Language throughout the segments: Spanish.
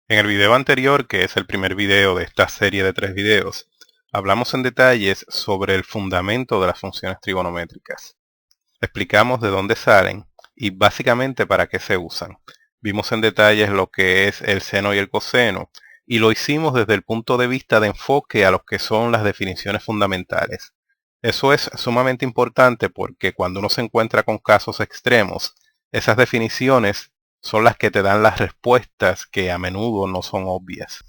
En el video anterior, que es el primer video de esta serie de 3 videos, hablamos en detalles sobre el fundamento de las funciones trigonométricas. Explicamos de dónde salen y básicamente para qué se usan. Vimos en detalles lo que es el seno y el coseno y lo hicimos desde el punto de vista de enfoque a lo que son las definiciones fundamentales. Eso es sumamente importante porque cuando uno se encuentra con casos extremos, esas definiciones son las que te dan las respuestas que a menudo no son obvias.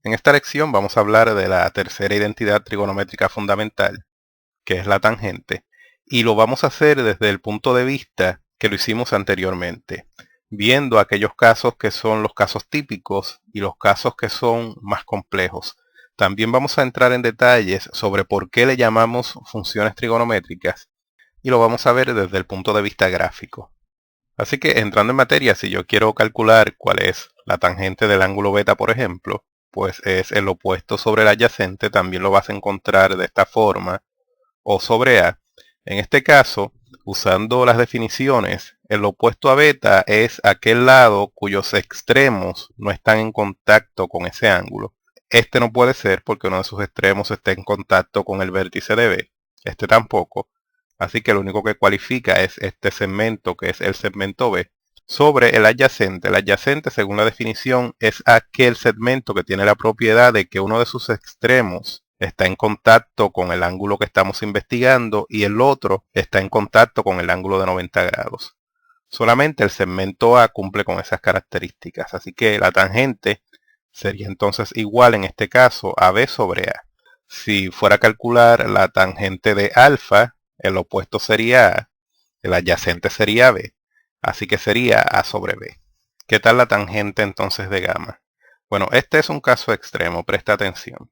En esta lección vamos a hablar de la tercera identidad trigonométrica fundamental, que es la tangente, y lo vamos a hacer desde el punto de vista que lo hicimos anteriormente, viendo aquellos casos que son los casos típicos y los casos que son más complejos. También vamos a entrar en detalles sobre por qué le llamamos funciones trigonométricas y lo vamos a ver desde el punto de vista gráfico. Así que entrando en materia, si yo quiero calcular cuál es la tangente del ángulo beta, por ejemplo, pues es el opuesto sobre el adyacente, también lo vas a encontrar de esta forma, o sobre A. En este caso, usando las definiciones, el opuesto a beta es aquel lado cuyos extremos no están en contacto con ese ángulo. Este no puede ser porque uno de sus extremos está en contacto con el vértice de B. Este tampoco. Así que lo único que cualifica es este segmento, que es el segmento B, sobre el adyacente. El adyacente, según la definición, es aquel segmento que tiene la propiedad de que uno de sus extremos está en contacto con el ángulo que estamos investigando y el otro está en contacto con el ángulo de 90 grados. Solamente el segmento A cumple con esas características. Así que la tangente sería entonces igual en este caso a B sobre A. Si fuera a calcular la tangente de alfa, el opuesto sería A, el adyacente sería B, así que sería A sobre B. ¿Qué tal la tangente entonces de gamma? Bueno, este es un caso extremo, presta atención.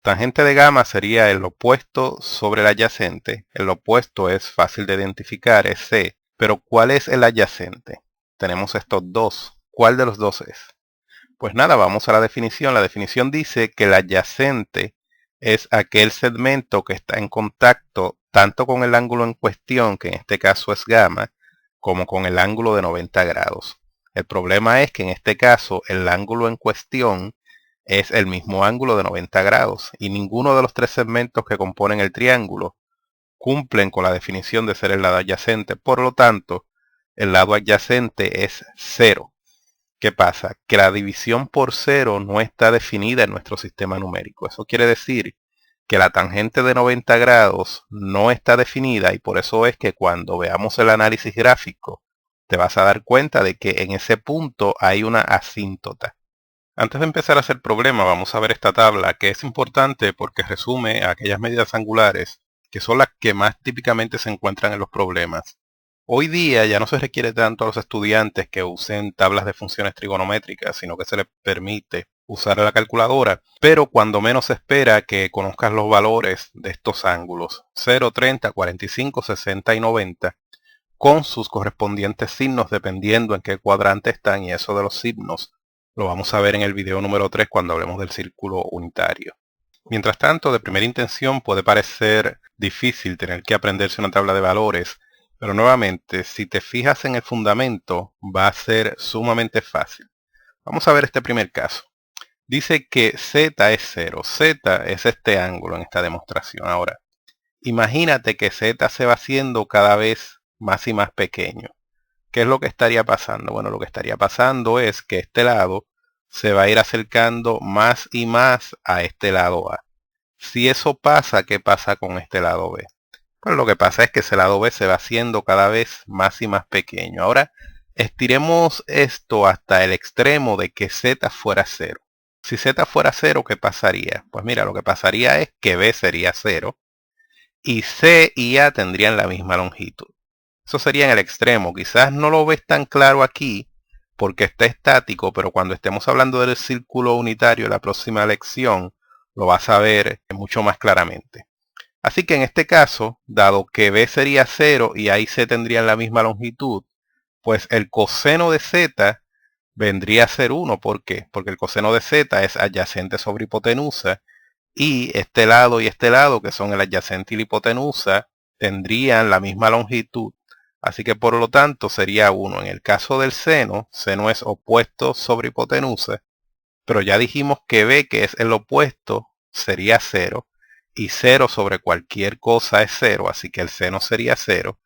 Tangente de gamma sería el opuesto sobre el adyacente. El opuesto es fácil de identificar, es C, pero ¿cuál es el adyacente? Tenemos estos dos. ¿Cuál de los dos es? Pues nada, vamos a la definición. La definición dice que el adyacente es aquel segmento que está en contacto tanto con el ángulo en cuestión, que en este caso es gamma, como con el ángulo de 90 grados. El problema es que en este caso el ángulo en cuestión es el mismo ángulo de 90 grados y ninguno de los tres segmentos que componen el triángulo cumplen con la definición de ser el lado adyacente. Por lo tanto, el lado adyacente es 0. ¿Qué pasa? Que la división por 0 no está definida en nuestro sistema numérico. Eso quiere decir que la tangente de 90 grados no está definida y por eso es que cuando veamos el análisis gráfico te vas a dar cuenta de que en ese punto hay una asíntota. Antes de empezar a hacer problema, vamos a ver esta tabla que es importante porque resume aquellas medidas angulares que son las que más típicamente se encuentran en los problemas. Hoy día ya no se requiere tanto a los estudiantes que usen tablas de funciones trigonométricas, sino que se les permite usar la calculadora, pero cuando menos se espera que conozcas los valores de estos ángulos, 0, 30, 45, 60 y 90, con sus correspondientes signos dependiendo en qué cuadrante están, y eso de los signos lo vamos a ver en el video número 3 cuando hablemos del círculo unitario. Mientras tanto, de primera intención puede parecer difícil tener que aprenderse una tabla de valores, pero nuevamente, si te fijas en el fundamento, va a ser sumamente fácil. Vamos a ver este primer caso. Dice que Z es 0. Z es este ángulo en esta demostración. Ahora, imagínate que Z se va haciendo cada vez más y más pequeño. ¿Qué es lo que estaría pasando? Bueno, lo que estaría pasando es que este lado se va a ir acercando más y más a este lado A. Si eso pasa, ¿qué pasa con este lado B? Pues lo que pasa es que ese lado B se va haciendo cada vez más y más pequeño. Ahora, estiremos esto hasta el extremo de que Z fuera 0. Si Z fuera 0, ¿qué pasaría? Pues mira, lo que pasaría es que B sería 0 y C y A tendrían la misma longitud. Eso sería en el extremo. Quizás no lo ves tan claro aquí porque está estático, pero cuando estemos hablando del círculo unitario en la próxima lección, lo vas a ver mucho más claramente. Así que en este caso, dado que B sería 0 y ahí C tendrían la misma longitud, pues el coseno de Z vendría a ser 1. ¿Por qué? Porque el coseno de Z es adyacente sobre hipotenusa y este lado, que son el adyacente y la hipotenusa, tendrían la misma longitud. Así que por lo tanto sería 1. En el caso del seno, seno es opuesto sobre hipotenusa. pero ya dijimos que b, que es el opuesto, sería 0, y 0 sobre cualquier cosa es 0, así que el seno sería 0,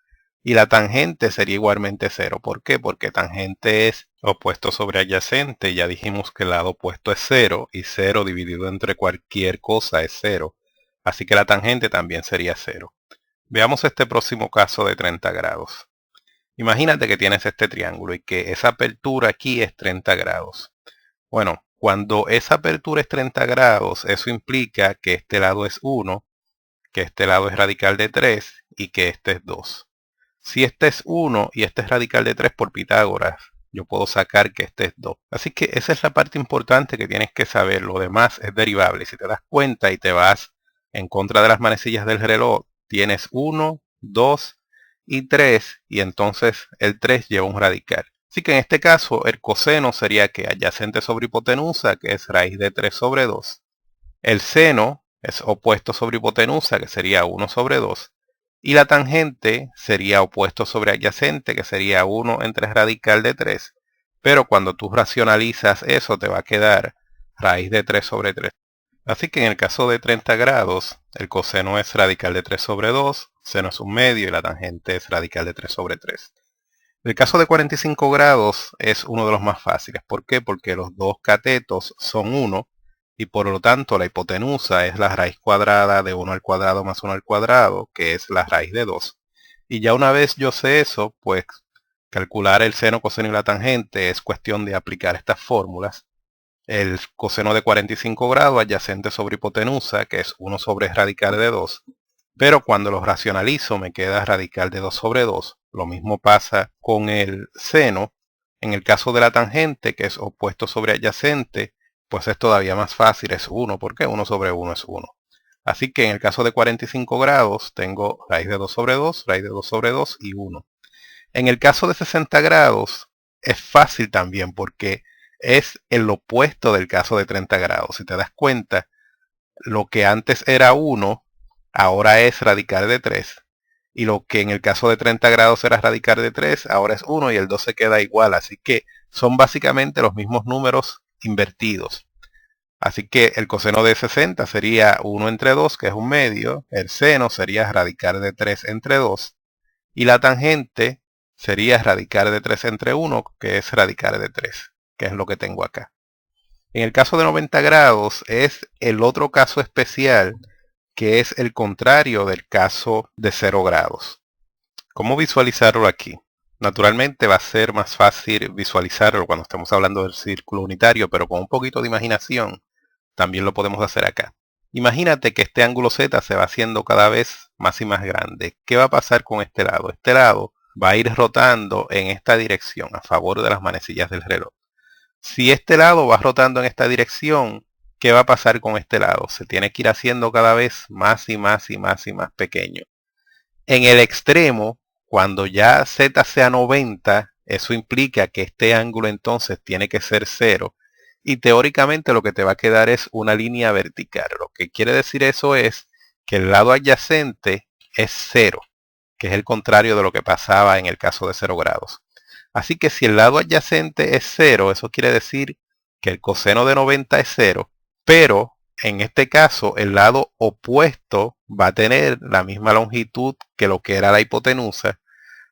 y la tangente sería igualmente 0. ¿Por qué? Porque tangente es opuesto sobre adyacente, y ya dijimos que el lado opuesto es 0, y 0 dividido entre cualquier cosa es 0, así que la tangente también sería 0. Veamos este próximo caso de 30 grados. Imagínate que tienes este triángulo y que esa apertura aquí es 30 grados. Bueno, cuando esa apertura es 30 grados, eso implica que este lado es 1, que este lado es radical de 3 y que este es 2. Si este es 1 y este es radical de 3 por Pitágoras, yo puedo sacar que este es 2. Así que esa es la parte importante que tienes que saber. Lo demás es derivable. Si te das cuenta y te vas en contra de las manecillas del reloj, tienes 1, 2 y 3, y entonces el 3 lleva un radical. Así que en este caso el coseno sería que adyacente sobre hipotenusa, que es raíz de 3 sobre 2. El seno es opuesto sobre hipotenusa, que sería 1 sobre 2. Y la tangente sería opuesto sobre adyacente, que sería 1 entre radical de 3. Pero cuando tú racionalizas eso, te va a quedar raíz de 3 sobre 3. Así que en el caso de 30 grados, el coseno es radical de 3 sobre 2, seno es un medio y la tangente es radical de 3 sobre 3. El caso de 45 grados es uno de los más fáciles. ¿Por qué? Porque los dos catetos son 1 y por lo tanto la hipotenusa es la raíz cuadrada de 1 al cuadrado más 1 al cuadrado, que es la raíz de 2. Y ya una vez yo sé eso, pues calcular el seno, coseno y la tangente es cuestión de aplicar estas fórmulas. El coseno de 45 grados adyacente sobre hipotenusa, que es 1 sobre radical de 2. Pero cuando lo racionalizo me queda radical de 2 sobre 2. Lo mismo pasa con el seno. En el caso de la tangente, que es opuesto sobre adyacente, pues es todavía más fácil, es 1, porque 1 sobre 1 es 1. Así que en el caso de 45 grados tengo raíz de 2 sobre 2, raíz de 2 sobre 2 y 1. En el caso de 60 grados es fácil también porque es el opuesto del caso de 30 grados. Si te das cuenta, lo que antes era 1, ahora es radical de 3. Y lo que en el caso de 30 grados era radical de 3, ahora es 1 y el 2 se queda igual. Así que son básicamente los mismos números invertidos. Así que el coseno de 60 sería 1 entre 2, que es un medio. El seno sería radical de 3 entre 2. Y la tangente sería radical de 3 entre 1, que es radical de 3, que es lo que tengo acá. En el caso de 90 grados es el otro caso especial, que es el contrario del caso de 0 grados. ¿Cómo visualizarlo aquí? Naturalmente va a ser más fácil visualizarlo cuando estemos hablando del círculo unitario, pero con un poquito de imaginación también lo podemos hacer acá. Imagínate que este ángulo Z se va haciendo cada vez más y más grande. ¿Qué va a pasar con este lado? Este lado va a ir rotando en esta dirección a favor de las manecillas del reloj. Si este lado va rotando en esta dirección, ¿qué va a pasar con este lado? Se tiene que ir haciendo cada vez más y más y más y más pequeño. En el extremo, cuando ya Z sea 90, eso implica que este ángulo entonces tiene que ser 0. Y teóricamente lo que te va a quedar es una línea vertical. Lo que quiere decir eso es que el lado adyacente es 0, que es el contrario de lo que pasaba en el caso de 0 grados. Así que si el lado adyacente es 0, eso quiere decir que el coseno de 90 es 0, pero en este caso el lado opuesto va a tener la misma longitud que lo que era la hipotenusa,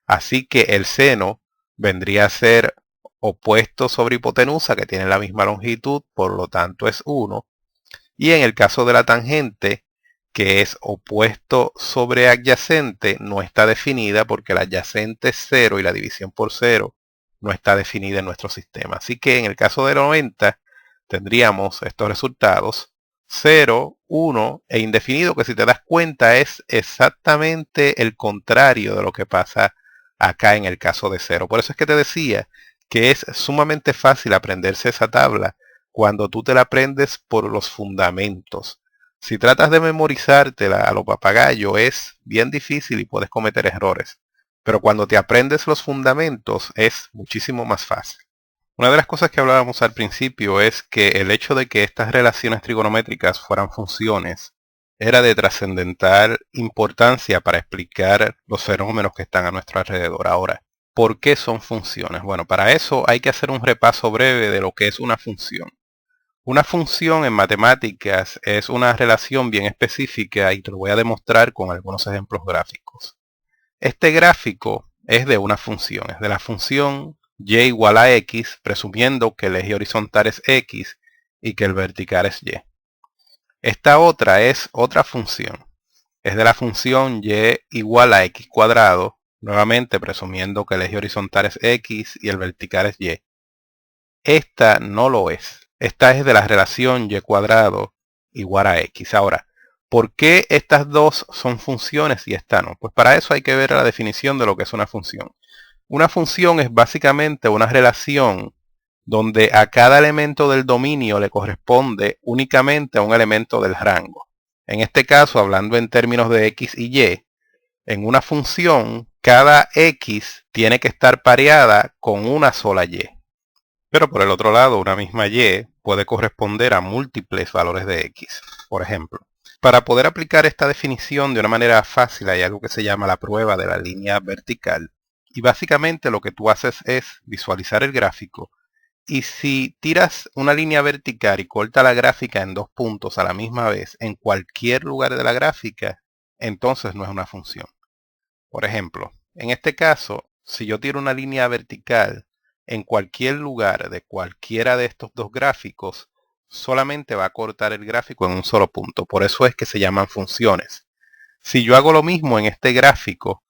así que el seno vendría a ser opuesto sobre hipotenusa, que tiene la misma longitud, por lo tanto es 1. Y en el caso de la tangente, que es opuesto sobre adyacente, no está definida porque la adyacente es 0 y la división por 0 no está definida en nuestro sistema. Así que en el caso de 90 tendríamos estos resultados: 0, 1 e indefinido, que si te das cuenta es exactamente el contrario de lo que pasa acá en el caso de 0. Por eso es que te decía que es sumamente fácil aprenderse esa tabla cuando tú te la aprendes por los fundamentos. Si tratas de memorizártela a lo papagayo es bien difícil y puedes cometer errores. Pero cuando te aprendes los fundamentos es muchísimo más fácil. Una de las cosas que hablábamos al principio es que el hecho de que estas relaciones trigonométricas fueran funciones era de trascendental importancia para explicar los fenómenos que están a nuestro alrededor. Ahora, ¿por qué son funciones? Bueno, para eso hay que hacer un repaso breve de lo que es una función. Una función en matemáticas es una relación bien específica y te lo voy a demostrar con algunos ejemplos gráficos. Este gráfico es de una función, es de la función y igual a x, presumiendo que el eje horizontal es x y que el vertical es y. Esta otra es otra función, es de la función y igual a x cuadrado, nuevamente presumiendo que el eje horizontal es x y el vertical es y. Esta no lo es. Esta es de la relación y cuadrado igual a x. Ahora, ¿por qué estas dos son funciones y esta no? Pues para eso hay que ver la definición de lo que es una función. Una función es básicamente una relación donde a cada elemento del dominio le corresponde únicamente a un elemento del rango. En este caso, hablando en términos de x y y, en una función, cada x tiene que estar pareada con una sola y. Pero por el otro lado, una misma y puede corresponder a múltiples valores de x. Por ejemplo, para poder aplicar esta definición de una manera fácil hay algo que se llama la prueba de la línea vertical. Y básicamente lo que tú haces es visualizar el gráfico. Y si tiras una línea vertical y corta la gráfica en dos puntos a la misma vez en cualquier lugar de la gráfica, entonces no es una función. Por ejemplo, en este caso, si yo tiro una línea vertical en cualquier lugar de cualquiera de estos dos gráficos, solamente va a cortar el gráfico en un solo punto. Por eso es que se llaman funciones. Si yo hago lo mismo en este gráfico,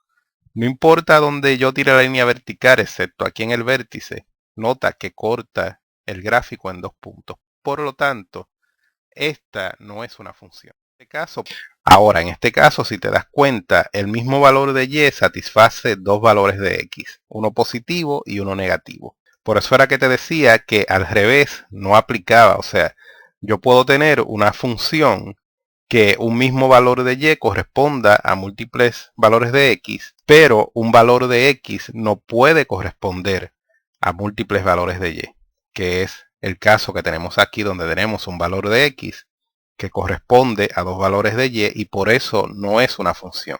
no importa dónde yo tire la línea vertical, excepto aquí en el vértice, nota que corta el gráfico en dos puntos. Por lo tanto, esta no es una función. Ahora, en este caso, si te das cuenta, el mismo valor de y satisface dos valores de x, uno positivo y uno negativo. Por eso era que te decía que al revés no aplicaba. O sea, yo puedo tener una función que un mismo valor de y corresponda a múltiples valores de x, pero un valor de x no puede corresponder a múltiples valores de y, que es el caso que tenemos aquí, donde tenemos un valor de x que corresponde a dos valores de y por eso no es una función.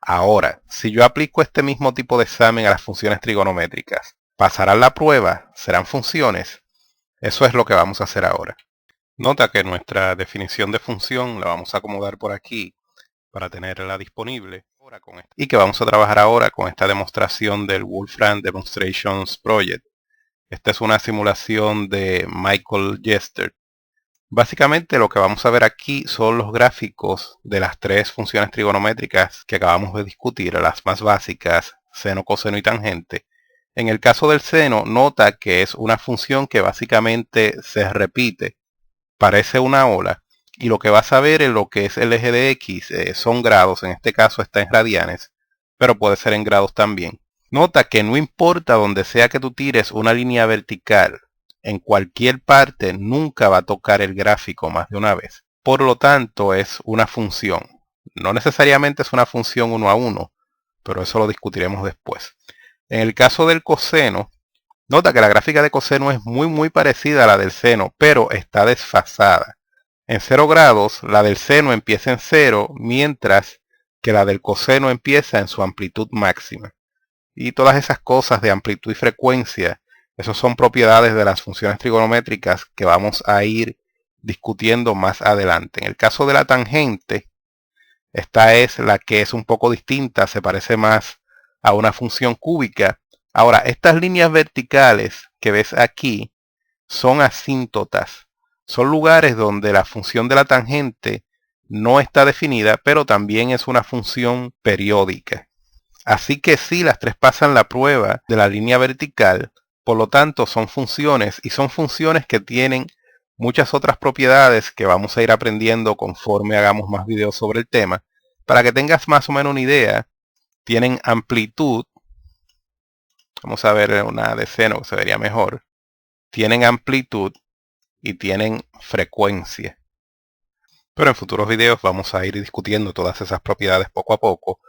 Ahora, si yo aplico este mismo tipo de examen a las funciones trigonométricas, ¿pasarán la prueba? ¿Serán funciones? Eso es lo que vamos a hacer ahora. Nota que nuestra definición de función la vamos a acomodar por aquí para tenerla disponible y que vamos a trabajar ahora con esta demostración del Wolfram Demonstrations Project. Esta es una simulación de Michael Jester. Básicamente lo que vamos a ver aquí son los gráficos de las tres funciones trigonométricas que acabamos de discutir, las más básicas, seno, coseno y tangente. En el caso del seno, nota que es una función que básicamente se repite, parece una ola, y lo que vas a ver en lo que es el eje de x son grados, en este caso está en radianes, pero puede ser en grados también. Nota que no importa donde sea que tú tires una línea vertical, en cualquier parte nunca va a tocar el gráfico más de una vez. Por lo tanto, es una función. No necesariamente es una función uno a uno, pero eso lo discutiremos después. En el caso del coseno, nota que la gráfica de coseno es muy parecida a la del seno, pero está desfasada. En 0 grados, la del seno empieza en 0, mientras que la del coseno empieza en su amplitud máxima. Y todas esas cosas de amplitud y frecuencia, esas son propiedades de las funciones trigonométricas que vamos a ir discutiendo más adelante. En el caso de la tangente, esta es la que es un poco distinta, se parece más a una función cúbica. Ahora, estas líneas verticales que ves aquí son asíntotas. Son lugares donde la función de la tangente no está definida, pero también es una función periódica. Así que sí, las tres pasan la prueba de la línea vertical, por lo tanto son funciones y son funciones que tienen muchas otras propiedades que vamos a ir aprendiendo conforme hagamos más videos sobre el tema. Para que tengas más o menos una idea, tienen amplitud, vamos a ver una de seno que se vería mejor, tienen amplitud y tienen frecuencia. Pero en futuros videos vamos a ir discutiendo todas esas propiedades poco a poco.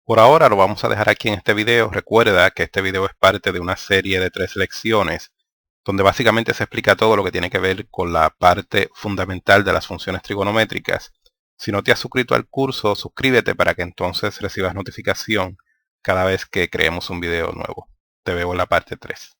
Por ahora lo vamos a dejar aquí en este video. Recuerda que este video es parte de una serie de 3 lecciones donde básicamente se explica todo lo que tiene que ver con la parte fundamental de las funciones trigonométricas. Si no te has suscrito al curso, suscríbete para que entonces recibas notificación cada vez que creemos un video nuevo. Te veo en la parte 3.